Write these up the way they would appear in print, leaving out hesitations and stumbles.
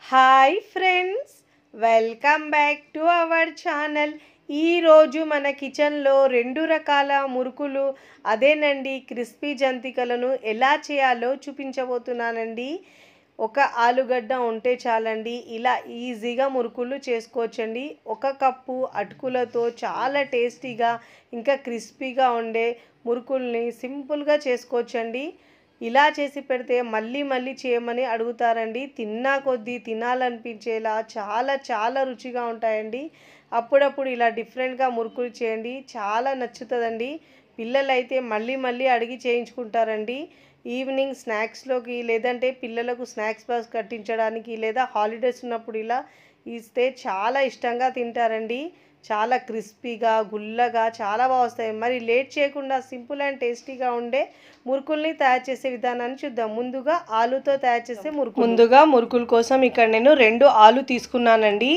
Hi friends, welcome back to our channel. ఈరోజు మన కిచెన్లో 2 రకాల మురుకులు, అదేనండి క్రిస్పీ జంతికలను ఎలా చేయాలో చూపించబోతున్నానండి. ఒక ఆలుగడ్డ ఉంటే చాలండి, ఇలా ఈజీగా మురుకులు చేసుకోవచ్చండి. 1 కప్పు అటుకులతో చాలా టేస్టీగా ఇంకా క్రిస్పీగా ఉండే మురుకుల్ని సింపుల్గా చేసుకోవచ్చండి. ఇలా చేసి పెడితే మళ్ళీ మళ్ళీ చేయమని అడుగుతారండి. తిన్నా కొద్దీ తినాలనిపించేలా చాలా చాలా రుచిగా ఉంటాయండి. అప్పుడప్పుడు ఇలా డిఫరెంట్గా మురుకులు చేయండి, చాలా నచ్చుతుందండి. పిల్లలైతే మళ్ళీ మళ్ళీ అడిగి చేయించుకుంటారండి. ఈవినింగ్ స్నాక్స్లోకి, లేదంటే పిల్లలకు స్నాక్స్ బాక్స్ కట్టించడానికి, లేదా హాలిడేస్ ఉన్నప్పుడు ఇలా ఇస్తే చాలా ఇష్టంగా తింటారండి. చాలా క్రిస్పీగా గుల్లగా చాలా బాగా వస్తాయి. మరి లేట్ చేయకుండా సింపుల్ అండ్ టేస్టీగా ఉండే మురుకుల్ని తయారు చేసే విధానాన్ని చూద్దాం. ముందుగా ఆలుతో తయారు చేసే మురుకుల కోసం ఇక్కడ నేను 2 ఆలు తీసుకున్నానండి.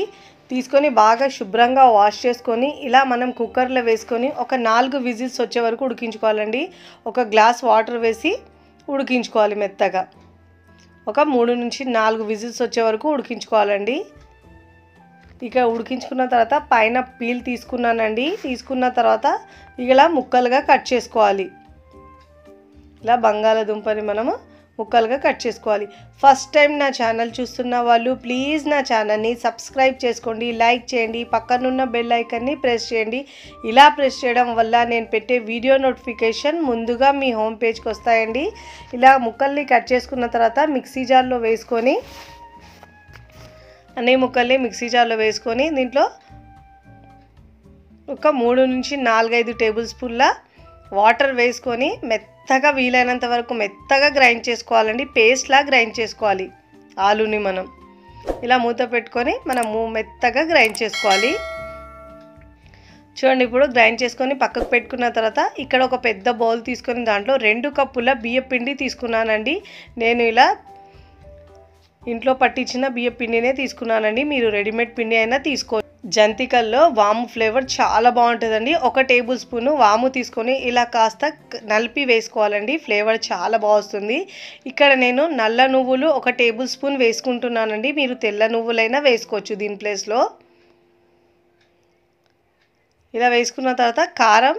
తీసుకొని బాగా శుభ్రంగా వాష్ చేసుకొని ఇలా మనం కుక్కర్లో వేసుకొని ఒక 4 విజిల్స్ వచ్చే వరకు ఉడికించుకోవాలండి. 1 గ్లాస్ వాటర్ వేసి ఉడికించుకోవాలి మెత్తగా. ఒక 3 నుంచి 4 విజిల్స్ వచ్చే వరకు ఉడికించుకోవాలండి. ఇక ఉడికించుకున్న తర్వాత పైన పీల్ తీసుకున్నానండి. తీసుకున్న తర్వాత ఇలా ముక్కలుగా కట్ చేసుకోవాలి. ఇలా బంగాళదుంపని మనము ముక్కలుగా కట్ చేసుకోవాలి. ఫస్ట్ టైం నా ఛానల్ చూస్తున్న వాళ్ళు ప్లీజ్ నా ఛానల్ని సబ్స్క్రైబ్ చేసుకోండి, లైక్ చేయండి, పక్కనున్న బెల్ ఐకాన్ని ప్రెస్ చేయండి. ఇలా ప్రెస్ చేయడం వల్ల నేను పెట్టే వీడియో నోటిఫికేషన్ ముందుగా మీ హోమ్ పేజ్కి వస్తాయండి. ఇలా ముక్కల్ని కట్ చేసుకున్న తర్వాత మిక్సీ జార్లో వేసుకొని అన్ని ముక్కల్ని మిక్సీ జార్లో వేసుకొని దీంట్లో ఒక 3 నుంచి 4-5 టేబుల్ స్పూన్ల వాటర్ వేసుకొని మెత్తగా వీలైనంత వరకు మెత్తగా గ్రైండ్ చేసుకోవాలండి. పేస్ట్లా గ్రైండ్ చేసుకోవాలి. ఆలుని మనం ఇలా మూత పెట్టుకొని మనము మెత్తగా గ్రైండ్ చేసుకోవాలి. చూడండి, ఇప్పుడు గ్రైండ్ చేసుకొని పక్కకు పెట్టుకున్న తర్వాత ఇక్కడ ఒక పెద్ద బౌల్ తీసుకొని దాంట్లో 2 కప్పుల బియ్య పిండి తీసుకున్నానండి. నేను ఇలా ఇంట్లో పట్టించిన బియ్య పిండినే తీసుకున్నానండి. మీరు రెడీమేడ్ పిండి అయినా తీసుకోవచ్చు. జంతికల్లో వాము ఫ్లేవర్ చాలా బాగుంటుందండి. 1 టేబుల్ స్పూన్ వాము తీసుకొని ఇలా కాస్త నలిపి వేసుకోవాలండి. ఫ్లేవర్ చాలా బాగుంటుంది. ఇక్కడ నేను నల్ల నువ్వులు 1 టేబుల్ స్పూన్ వేసుకుంటున్నానండి. మీరు తెల్ల నువ్వులైనా వేసుకోవచ్చు దీని ప్లేస్లో. ఇలా వేసుకున్న తర్వాత కారం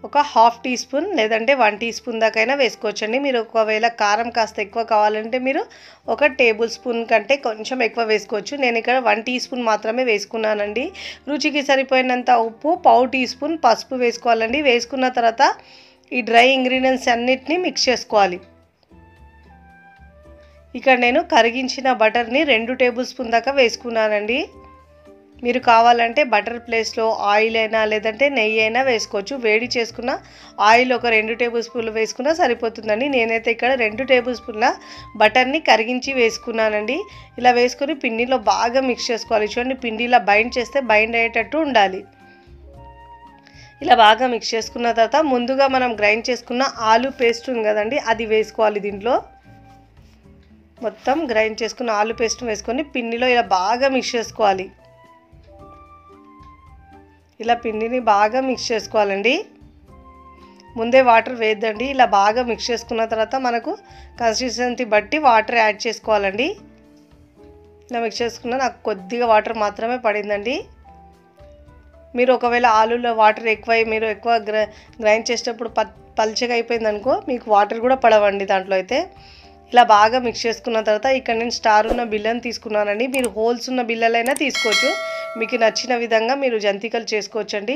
ఒక 1/2 టీ స్పూన్ లేదంటే 1 టీ స్పూన్ దాకైనా వేసుకోవచ్చండి. మీరు ఒకవేళ కారం కాస్త ఎక్కువ కావాలంటే మీరు 1 టేబుల్ స్పూన్ కంటే కొంచెం ఎక్కువ వేసుకోవచ్చు. నేను ఇక్కడ 1 టీ స్పూన్ మాత్రమే వేసుకున్నానండి. రుచికి సరిపోయినంత ఉప్పు, 1/4 టీ స్పూన్ పసుపు వేసుకోవాలండి. వేసుకున్న తర్వాత ఈ డ్రై ఇంగ్రీడియంట్స్ అన్నిటినీ మిక్స్ చేసుకోవాలి. ఇక్కడ నేను కరిగించిన బటర్ని 2 టేబుల్ స్పూన్ దాకా వేసుకున్నానండి. మీరు కావాలంటే బటర్ ప్లేస్లో ఆయిల్ అయినా లేదంటే నెయ్యి అయినా వేసుకోవచ్చు. వేడి చేసుకున్న ఆయిల్ ఒక 2 టేబుల్ స్పూన్లు వేసుకున్నా సరిపోతుందండి. నేనైతే ఇక్కడ 2 టేబుల్ స్పూన్ల బటర్ని కరిగించి వేసుకున్నానండి. ఇలా వేసుకొని పిండిలో బాగా మిక్స్ చేసుకోవాలి. చూడండి, పిండి ఇలా బైండ్ చేస్తే బైండ్ అయ్యేటట్టు ఉండాలి. ఇలా బాగా మిక్స్ చేసుకున్న తర్వాత ముందుగా మనం గ్రైండ్ చేసుకున్న ఆలు పేస్ట్ ఉంది కదండి, అది వేసుకోవాలి. దీంట్లో మొత్తం గ్రైండ్ చేసుకున్న ఆలు పేస్ట్ వేసుకొని పిండిలో ఇలా బాగా మిక్స్ చేసుకోవాలి. ఇలా పిండిని బాగా మిక్స్ చేసుకోవాలండి. ముందే వాటర్ వేద్దండి. ఇలా బాగా మిక్స్ చేసుకున్న తర్వాత మనకు కన్సిస్టెన్సీ బట్టి వాటర్ యాడ్ చేసుకోవాలండి. ఇలా మిక్స్ చేసుకున్న నాకు కొద్దిగా వాటర్ మాత్రమే పడిందండి. మీరు ఒకవేళ ఆలులో వాటర్ మీరు ఎక్కువ గ్రైండ్ చేసేటప్పుడు పల్చగా అయిపోయింది అనుకో, మీకు వాటర్ కూడా పడవండి దాంట్లో అయితే. ఇలా బాగా మిక్స్ చేసుకున్న తర్వాత ఇక్కడ నేను స్టార్ ఉన్న బిల్లని తీసుకున్నానండి. మీరు హోల్స్ ఉన్న బిల్లలైనా తీసుకోవచ్చు. మీకు నచ్చిన విధంగా మీరు జంతికలు చేసుకోవచ్చండి.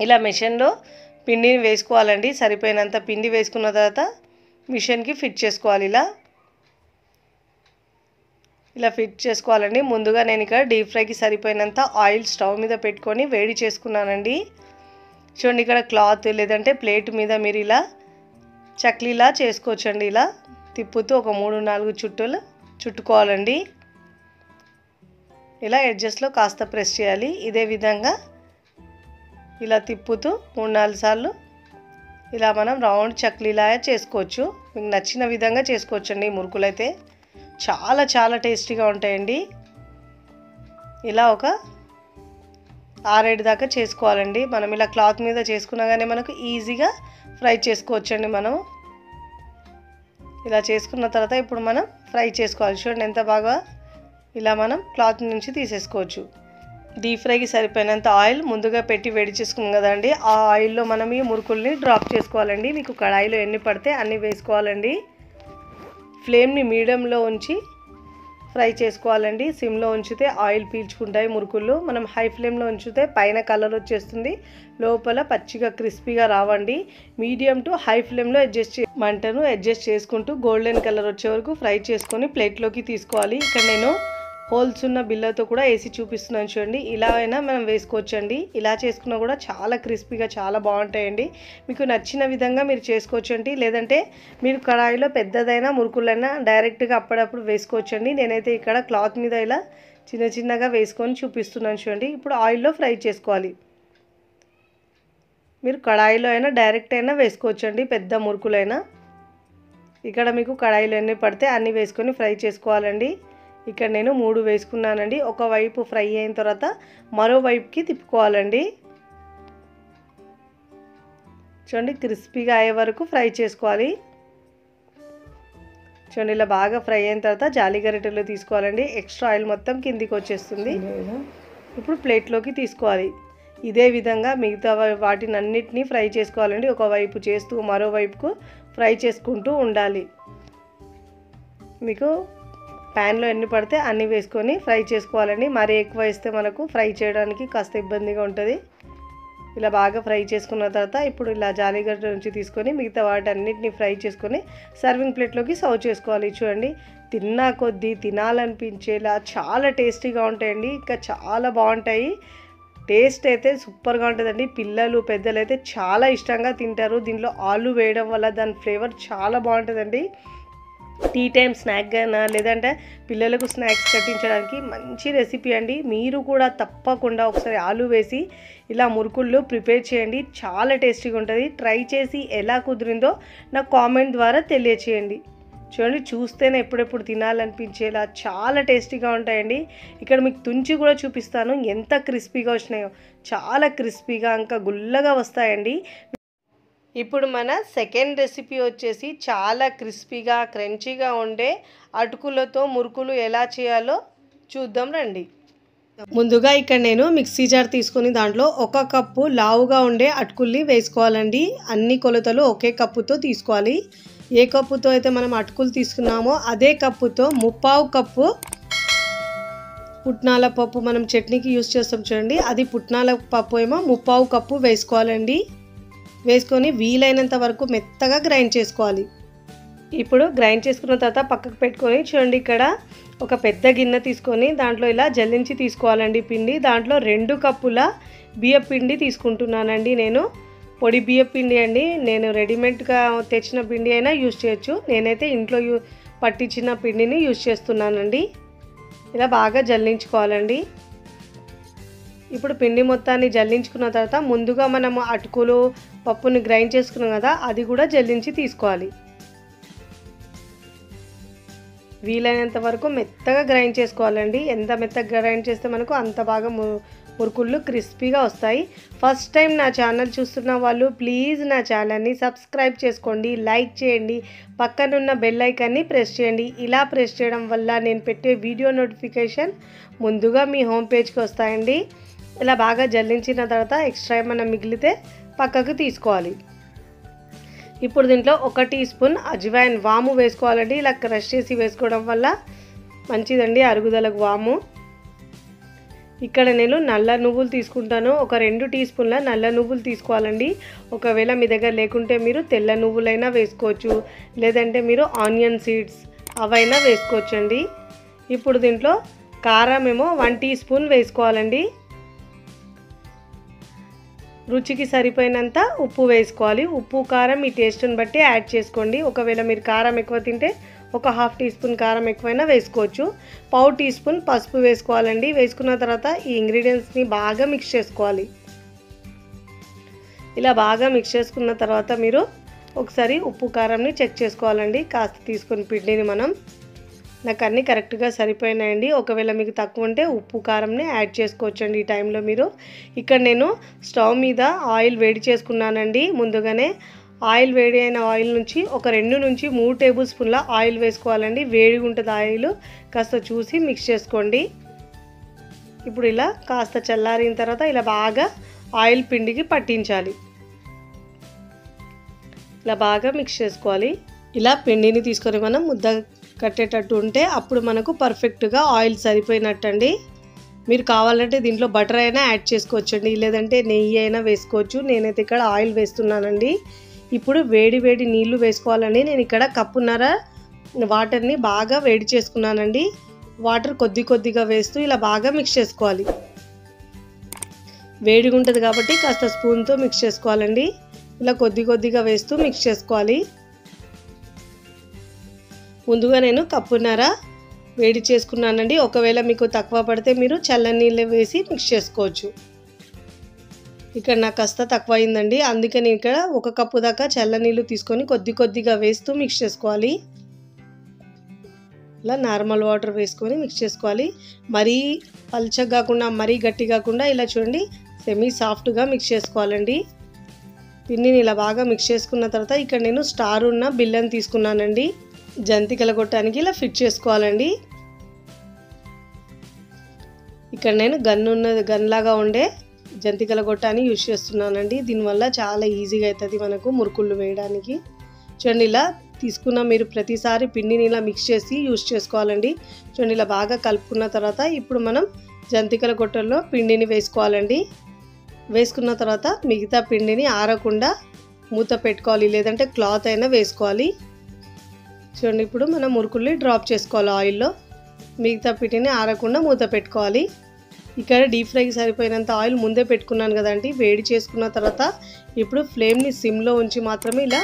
ఇలా మిషన్లో పిండిని వేసుకోవాలండి. సరిపోయినంత పిండి వేసుకున్న తర్వాత మిషన్కి ఫిట్ చేసుకోవాలి. ఇలా ఫిట్ చేసుకోవాలండి. ముందుగా నేను ఇక్కడ డీప్ ఫ్రైకి సరిపోయినంత ఆయిల్ స్టవ్ మీద పెట్టుకొని వేడి చేసుకున్నానండి. చూడండి, ఇక్కడ క్లాత్ లేదంటే ప్లేట్ మీద మీరు ఇలా చక్లీలా చేసుకోవచ్చండి. ఇలా తిప్పుతూ ఒక 3-4 చుట్టులు చుట్టుకోవాలండి. ఇలా ఎడ్జస్ట్లో కాస్త ప్రెస్ చేయాలి. ఇదే విధంగా ఇలా తిప్పుతూ 3-4 సార్లు ఇలా మనం రౌండ్ చక్లీలా చేసుకోవచ్చు. మీకు నచ్చిన విధంగా చేసుకోవచ్చండి. మురుకులు అయితే చాలా చాలా టేస్టీగా ఉంటాయండి. ఇలా ఒక 6-7 దాకా చేసుకోవాలండి. మనం ఇలా క్లాత్ మీద చేసుకున్నా కానీ మనకు ఈజీగా ఫ్రై చేసుకోవచ్చండి. మనం ఇలా చేసుకున్న తర్వాత ఇప్పుడు మనం ఫ్రై చేసుకోవాలి. చూడండి ఎంత బాగా ఇలా మనం క్లాత్ నుంచి తీసేసుకోవచ్చు. డీప్ ఫ్రైకి సరిపోయినంత ఆయిల్ ముందుగా పెట్టి వేడి చేసుకున్నాం కదండి, ఆ ఆయిల్లో మనం ఈ మురుకుల్ని డ్రాప్ చేసుకోవాలండి. మీకు కడాయిలో ఎన్ని పడితే అన్ని వేసుకోవాలండి. ఫ్లేమ్ని మీడియంలో ఉంచి ఫ్రై చేసుకోవాలండి. సిమ్లో ఉంచితే ఆయిల్ పీల్చుకుంటాయి మురుకులు. మనం హై ఫ్లేమ్లో ఉంచితే పైన కలర్ వచ్చేస్తుంది, లోపల పచ్చిగా క్రిస్పీగా రావండి. మీడియం టు హై ఫ్లేమ్లో మంటను అడ్జస్ట్ చేసుకుంటూ గోల్డెన్ కలర్ వచ్చే వరకు ఫ్రై చేసుకొని ప్లేట్లోకి తీసుకోవాలి. ఇక్కడ నేను హోల్స్ ఉన్న బిల్లతో కూడా వేసి చూపిస్తున్నాను చూడండి. ఇలా అయినా మనం వేసుకోవచ్చండి. ఇలా చేసుకున్నా కూడా చాలా క్రిస్పీగా చాలా బాగుంటాయండి. మీకు నచ్చిన విధంగా మీరు చేసుకోవచ్చండి. లేదంటే మీరు కడాయిలో పెద్దదైనా మురుకులైనా డైరెక్ట్గా అప్పుడప్పుడు వేసుకోవచ్చండి. నేనైతే ఇక్కడ క్లాత్ మీద ఇలా చిన్న చిన్నగా వేసుకొని చూపిస్తున్నాను చూడండి. ఇప్పుడు ఆయిల్లో ఫ్రై చేసుకోవాలి. మీరు కడాయిలో అయినా డైరెక్ట్ అయినా వేసుకోవచ్చండి, పెద్ద మురుకులైనా. ఇక్కడ మీకు కడాయిలో ఎన్ని పడితే అన్నీ వేసుకొని ఫ్రై చేసుకోవాలండి. ఇక్కడ నేను 3 వేసుకున్నానండి. ఒకవైపు ఫ్రై అయిన తర్వాత మరోవైపుకి తిప్పుకోవాలండి. చూడండి, క్రిస్పీగా అయ్యే వరకు ఫ్రై చేసుకోవాలి. చూడండి, ఇలా బాగా ఫ్రై అయిన తర్వాత జాలి గరిటెలో తీసుకోవాలండి. ఎక్స్ట్రా ఆయిల్ మొత్తం కిందికి వచ్చేస్తుంది. ఇప్పుడు ప్లేట్లోకి తీసుకోవాలి. ఇదే విధంగా మిగతా వాటిని అన్నిటినీ ఫ్రై చేసుకోవాలండి. ఒకవైపు చేస్తూ మరోవైపుకు ఫ్రై చేసుకుంటూ ఉండాలి. మీకు ప్యాన్లో ఎన్ని పడితే అన్నీ వేసుకొని ఫ్రై చేసుకోవాలండి. మరీ ఎక్కువ వేస్తే మనకు ఫ్రై చేయడానికి కాస్త ఇబ్బందిగా ఉంటుంది. ఇలా బాగా ఫ్రై చేసుకున్న తర్వాత ఇప్పుడు ఇలా జాలిగడ్డ నుంచి తీసుకొని మిగతా వాటి అన్నిటిని ఫ్రై చేసుకొని సర్వింగ్ ప్లేట్లోకి సర్వ్ చేసుకోవాలి. చూడండి, తిన్నా కొద్దీ తినాలనిపించేలా చాలా టేస్టీగా ఉంటాయండి. ఇంకా చాలా బాగుంటాయి. టేస్ట్ అయితే సూపర్గా ఉంటుందండి. పిల్లలు పెద్దలు అయితే చాలా ఇష్టంగా తింటారు. దీంట్లో ఆలు వేయడం వల్ల దాని ఫ్లేవర్ చాలా బాగుంటుందండి. టీ టైం స్నాక్ అయినా లేదంటే పిల్లలకు స్నాక్స్ కట్టించడానికి మంచి రెసిపీ అండి. మీరు కూడా తప్పకుండా ఒకసారి ఆలు వేసి ఇలా మురుకుళ్ళు ప్రిపేర్ చేయండి. చాలా టేస్టీగా ఉంటుంది. ట్రై చేసి ఎలా కుదిరిందో నాకు కామెంట్ ద్వారా తెలియచేయండి. చూడండి, చూస్తేనే ఎప్పుడెప్పుడు తినాలనిపించేలా చాలా టేస్టీగా ఉంటాయండి. ఇక్కడ మీకు తుంచి కూడా చూపిస్తాను ఎంత క్రిస్పీగా వచ్చినాయో. చాలా క్రిస్పీగా ఇంకా గుల్లగా వస్తాయండి. ఇప్పుడు మన సెకండ్ రెసిపీ వచ్చేసి చాలా క్రిస్పీగా క్రంచీగా ఉండే అటుకులతో మురుకులు ఎలా చేయాలో చూద్దాం రండి. ముందుగా ఇక్కడ నేను మిక్సీ జార్ తీసుకొని దాంట్లో 1 కప్పు లావుగా ఉండే అటుకుల్ని వేసుకోవాలండి. అన్ని కొలతలు ఒకే కప్పుతో తీసుకోవాలి. ఏ కప్పుతో అయితే మనం అటుకులు తీసుకున్నామో అదే కప్పుతో 3/4 కప్పు పుట్నాల పప్పు మనం చట్నీకి యూజ్ చేస్తాం చూడండి, అది పుట్నాల పప్పు ఏమో 3/4 కప్పు వేసుకోవాలండి. వేసుకొని వీలైనంత వరకు మెత్తగా గ్రైండ్ చేసుకోవాలి. ఇప్పుడు గ్రైండ్ చేసుకున్న తర్వాత పక్కకు పెట్టుకొని చూడండి, ఇక్కడ ఒక పెద్ద గిన్నె తీసుకొని దాంట్లో ఇలా జల్లించి తీసుకోవాలండి పిండి. దాంట్లో 2 కప్పుల బియ్య పిండి తీసుకుంటున్నానండి. నేను పొడి బియ్య పిండి అండి. నేను రెడీమేడ్గా తెచ్చిన పిండి అయినా యూజ్ చేయొచ్చు. నేనైతే ఇంట్లో పట్టించిన పిండిని యూజ్ చేస్తున్నానండి. ఇలా బాగా జల్లించుకోవాలండి. ఇప్పుడు పిండి మొత్తాన్ని జల్లించుకున్న తర్వాత ముందుగా మనము అటుకులు పప్పుని గ్రైండ్ చేసుకున్నాం కదా, అది కూడా జల్లించి తీసుకోవాలి. వీలైనంత వరకు మెత్తగా గ్రైండ్ చేసుకోవాలండి. ఎంత మెత్తగా గ్రైండ్ చేస్తే మనకు అంత బాగా మురుకుళ్ళు క్రిస్పీగా వస్తాయి. ఫస్ట్ టైం నా ఛానల్ చూస్తున్న వాళ్ళు ప్లీజ్ నా ఛానల్ని సబ్స్క్రైబ్ చేసుకోండి, లైక్ చేయండి, పక్కనున్న బెల్ ఐకాన్ని ప్రెస్ చేయండి. ఇలా ప్రెస్ చేయడం వల్ల నేను పెట్టే వీడియో నోటిఫికేషన్ ముందుగా మీ హోమ్ పేజ్కి వస్తాయండి. ఇలా బాగా జల్లించిన తర్వాత ఎక్స్ట్రా ఏమైనా మిగిలితే పక్కకు తీసుకోవాలి. ఇప్పుడు దీంట్లో 1 టీ స్పూన్ అజ్వైన్ వాము వేసుకోవాలండి. ఇలా క్రష్ చేసి వేసుకోవడం వల్ల మంచిదండి అరుగుదలకు వాము. ఇక్కడ నేను నల్ల నువ్వులు తీసుకుంటాను. ఒక 2 టీ స్పూన్ల నల్ల నువ్వులు తీసుకోవాలండి. ఒకవేళ మీ దగ్గర లేకుంటే మీరు తెల్ల నువ్వులైనా వేసుకోవచ్చు, లేదంటే మీరు ఆనియన్ సీడ్స్ అవైనా వేసుకోవచ్చండి. ఇప్పుడు దీంట్లో కారం ఏమో 1 టీ స్పూన్ వేసుకోవాలండి. రుచికి సరిపోయినంత ఉప్పు వేసుకోవాలి. ఉప్పు కారం మీ టేస్ట్ని బట్టి యాడ్ చేసుకోండి. ఒకవేళ మీరు కారం ఎక్కువ తింటే ఒక 1/2 టీ స్పూన్ కారం ఎక్కువైనా వేసుకోవచ్చు. 1/4 టీ స్పూన్ పసుపు వేసుకోవాలండి. వేసుకున్న తర్వాత ఈ ఇంగ్రీడియంట్స్ని బాగా మిక్స్ చేసుకోవాలి. ఇలా బాగా మిక్స్ చేసుకున్న తర్వాత మీరు ఒకసారి ఉప్పు కారంని చెక్ చేసుకోవాలండి. కాస్త తీసుకొని పిండిని నాకు అన్నీ కరెక్ట్గా సరిపోయినాయండి. ఒకవేళ మీకు తక్కువ ఉంటే ఉప్పు కారంని యాడ్ చేసుకోవచ్చండి ఈ టైంలో మీరు. ఇక్కడ నేను స్టవ్ మీద ఆయిల్ వేడి చేసుకున్నానండి. ముందుగానే ఆయిల్ వేడి అయిన ఆయిల్ నుంచి ఒక 2 నుంచి 3 టేబుల్ స్పూన్ల ఆయిల్ వేసుకోవాలండి. వేడిగా ఉంటుంది ఆయిల్, కాస్త చూసి మిక్స్ చేసుకోండి. ఇప్పుడు ఇలా కాస్త చల్లారిన తర్వాత ఇలా బాగా ఆయిల్ పిండికి పట్టించాలి. ఇలా బాగా మిక్స్ చేసుకోవాలి. ఇలా పిండిని తీసుకొని మనం ముద్ద కట్టేటట్టు ఉంటే అప్పుడు మనకు పర్ఫెక్ట్గా ఆయిల్ సరిపోయినట్టండి. మీరు కావాలంటే దీంట్లో బటర్ అయినా యాడ్ చేసుకోవచ్చండి, లేదంటే నెయ్యి అయినా వేసుకోవచ్చు. నేనైతే ఇక్కడ ఆయిల్ వేస్తున్నానండి. ఇప్పుడు వేడి వేడి నీళ్లు వేసుకోవాలండి. నేను ఇక్కడ కప్పున్నర వాటర్ని బాగా వేడి చేసుకున్నానండి. వాటర్ కొద్ది కొద్దిగా వేస్తూ ఇలా బాగా మిక్స్ చేసుకోవాలి. వేడిగా ఉంటుంది కాబట్టి కాస్త స్పూన్తో మిక్స్ చేసుకోవాలండి. ఇలా కొద్ది కొద్దిగా వేస్తూ మిక్స్ చేసుకోవాలి. ముందుగా నేను కప్పున్నర వేడి చేసుకున్నానండి. ఒకవేళ మీకు తక్కువ పడితే మీరు చల్లని నీళ్ళు వేసి మిక్స్ చేసుకోవచ్చు. ఇక్కడ నాకు కాస్త తక్కువ అయిందండి, అందుకే నేను ఇక్కడ 1 కప్పు దాకా చల్ల నీళ్ళు తీసుకొని కొద్ది కొద్దిగా వేస్తూ మిక్స్ చేసుకోవాలి. ఇలా నార్మల్ వాటర్ వేసుకొని మిక్స్ చేసుకోవాలి. మరీ పల్చగా కాకుండా మరీ గట్టి కాకుండా ఇలా చూడండి సెమీ సాఫ్ట్గా మిక్స్ చేసుకోవాలండి. పిండిని ఇలా బాగా మిక్స్ చేసుకున్న తర్వాత ఇక్కడ నేను స్టార్ ఉన్న బిల్లని తీసుకున్నానండి. జంతికల గొట్టానికి ఇలా ఫిట్ చేసుకోవాలండి. ఇక్కడ నేను గన్ లాగా ఉండే జంతికల గొట్టాన్ని యూజ్ చేస్తున్నానండి. దీనివల్ల చాలా ఈజీగా అవుతుంది మనకు మురుకుళ్ళు వేయడానికి. చూడండి ఇలా తీసుకున్న మీరు ప్రతిసారి పిండిని ఇలా మిక్స్ చేసి యూజ్ చేసుకోవాలండి. చూడండి ఇలా బాగా కలుపుకున్న తర్వాత ఇప్పుడు మనం జంతికల గొట్టల్లో పిండిని వేసుకోవాలండి. వేసుకున్న తర్వాత మిగతా పిండిని ఆరకుండా మూత పెట్టుకోవాలి, లేదంటే క్లాత్ అయినా వేసుకోవాలి. చూడండి ఇప్పుడు మనం మురుకుల్ని డ్రాప్ చేసుకోవాలి ఆయిల్లో. మిగతా పిండిని ఆరకుండా మూత పెట్టుకోవాలి. ఇక్కడ డీప్ ఫ్రైకి సరిపోయినంత ఆయిల్ ముందే పెట్టుకున్నాను కదండి. వేడి చేసుకున్న తర్వాత ఇప్పుడు ఫ్లేమ్ని సిమ్లో ఉంచి మాత్రమే ఇలా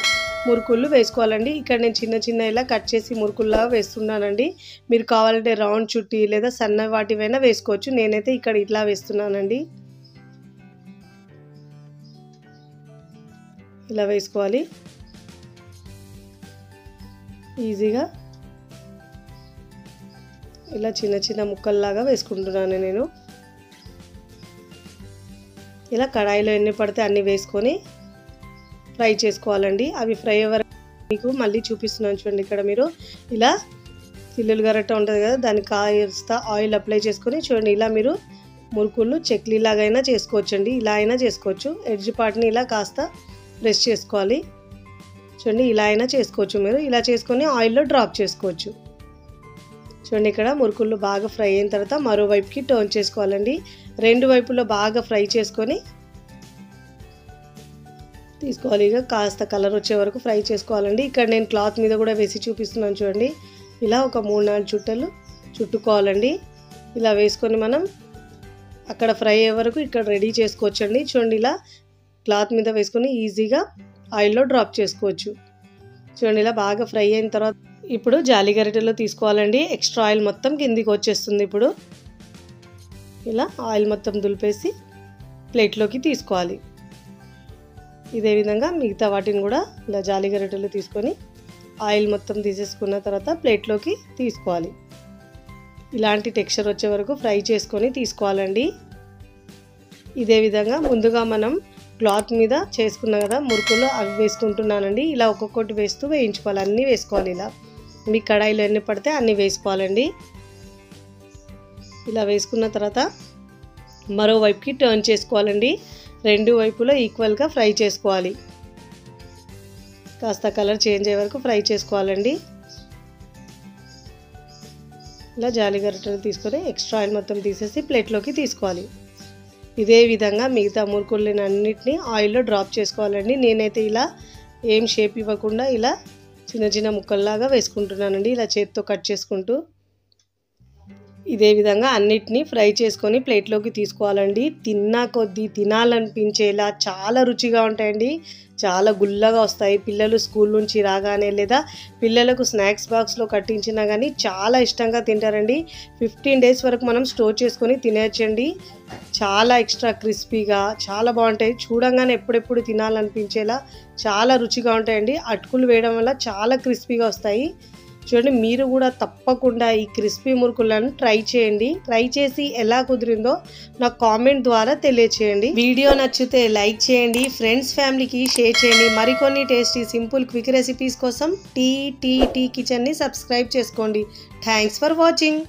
మురుకుళ్ళు వేసుకోవాలండి. ఇక్కడ నేను చిన్న చిన్న ఇలా కట్ చేసి మురుకుల్లా వేస్తున్నానండి. మీరు కావాలంటే రౌండ్ చుట్టి లేదా సన్న వాటివైనా వేసుకోవచ్చు. నేనైతే ఇక్కడ ఇట్లా వేస్తున్నానండి. ఇలా వేసుకోవాలి ఈజీగా. ఇలా చిన్న చిన్న ముక్కల్లాగా వేసుకుంటున్నాను నేను. ఇలా కడాయిలో ఎన్ని పడితే అన్ని వేసుకొని ఫ్రై చేసుకోవాలండి. అవి ఫ్రై అవ్వరు మీకు మళ్ళీ చూపిస్తున్నాను చూడండి. ఇక్కడ మీరు ఇలా చిల్లులు గరట్ట ఉంటుంది కదా, దానికి కాస్త ఆయిల్ అప్లై చేసుకొని చూడండి ఇలా మీరు మురుకులు చెక్లీలాగా అయినా చేసుకోవచ్చండి. ఇలా అయినా చేసుకోవచ్చు. ఎడ్జ్ పార్ట్ని ఇలా కాస్త ప్రెస్ చేసుకోవాలి. చూడండి ఇలా అయినా చేసుకోవచ్చు. మీరు ఇలా చేసుకొని ఆయిల్లో డ్రాప్ చేసుకోవచ్చు. చూడండి ఇక్కడ మురుకులు బాగా ఫ్రై అయిన తర్వాత మరోవైపుకి టర్న్ చేసుకోవాలండి. 2 వైపులో బాగా ఫ్రై చేసుకొని తీసుకోవాలి. ఇక కాస్త కలర్ వచ్చే వరకు ఫ్రై చేసుకోవాలండి. ఇక్కడ నేను క్లాత్ మీద కూడా వేసి చూపిస్తున్నాను చూడండి. ఇలా ఒక 3-4 చుట్టలు చుట్టుకోవాలండి. ఇలా వేసుకొని మనం అక్కడ ఫ్రై అయ్యే వరకు ఇక్కడ రెడీ చేసుకోవచ్చండి. చూడండి ఇలా క్లాత్ మీద వేసుకొని ఈజీగా ఆయిల్లో డ్రాప్ చేసుకోవచ్చు. చూడండి ఇలా బాగా ఫ్రై అయిన తర్వాత ఇప్పుడు జాలి గరిటెలో తీసుకోవాలండి. ఎక్స్ట్రా ఆయిల్ మొత్తం కిందికి వచ్చేస్తుంది. ఇప్పుడు ఇలా ఆయిల్ మొత్తం దులిపేసి ప్లేట్లోకి తీసుకోవాలి. ఇదే విధంగా మిగతా వాటిని కూడా ఇలా జాలి గరిటెలో తీసుకొని ఆయిల్ మొత్తం తీసేసుకున్న తర్వాత ప్లేట్లోకి తీసుకోవాలి. ఇలాంటి టెక్స్చర్ వచ్చే వరకు ఫ్రై చేసుకొని తీసుకోవాలండి. ఇదే విధంగా ముందుగా మనం క్లాత్ మీద చేసుకున్నాం కదా మురుకులు, అవి వేసుకుంటున్నానండి. ఇలా ఒక్కొక్కటి వేస్తూ వేయించుకోవాలి. అన్నీ వేసుకోవాలి. ఇలా మీ కడాయిలో ఎన్ని పడితే అన్నీ వేసుకోవాలండి. ఇలా వేసుకున్న తర్వాత మరోవైపుకి టర్న్ చేసుకోవాలండి. 2 వైపులో ఈక్వల్గా ఫ్రై చేసుకోవాలి. కాస్త కలర్ చేంజ్ అయ్యే వరకు ఫ్రై చేసుకోవాలండి. ఇలా జాలి గరిటెలు తీసుకొని ఎక్స్ట్రా ఆయిల్ మొత్తం తీసేసి ప్లేట్లోకి తీసుకోవాలి. ఇదే విధంగా మిగతా మురుకుల్ని అన్నిటిని ఆయిల్లో డ్రాప్ చేసుకోవాలండి. నేనైతే ఇలా ఏం షేప్ ఇవ్వకుండా ఇలా చిన్న చిన్న ముక్కల్లాగా వేసుకుంటున్నానండి, ఇలా చేతితో కట్ చేసుకుంటూ. ఇదే విధంగా అన్నిటినీ ఫ్రై చేసుకొని ప్లేట్లోకి తీసుకోవాలండి. తిన్నా కొద్దీ తినాలనిపించేలా చాలా రుచిగా ఉంటాయండి. చాలా గుల్లగా వస్తాయి. పిల్లలు స్కూల్ నుంచి రాగానే లేదా పిల్లలకు స్నాక్స్ బాక్స్లో కట్టించినా కానీ చాలా ఇష్టంగా తింటారండి. 15 డేస్ వరకు మనం స్టోర్ చేసుకొని తినేయచ్చండి. చాలా ఎక్స్ట్రా క్రిస్పీగా చాలా బాగుంటాయి. చూడంగానే ఎప్పుడెప్పుడు తినాలనిపించేలా చాలా రుచిగా ఉంటాయండి. అటుకులు వేయడం వల్ల చాలా క్రిస్పీగా వస్తాయి. చూడండి, మీరు కూడా తప్పకుండా ఈ క్రిస్పీ మురుకులను ట్రై చేయండి. ట్రై చేసి ఎలా కుదిరిందో నాకు కామెంట్ ద్వారా తెలియచేయండి. వీడియో నచ్చితే లైక్ చేయండి, ఫ్రెండ్స్ ఫ్యామిలీకి షేర్ చేయండి. మరికొన్ని టేస్టీ సింపుల్ క్విక్ రెసిపీస్ కోసం టీ కిచెన్ని సబ్స్క్రైబ్ చేసుకోండి. Thanks for watching.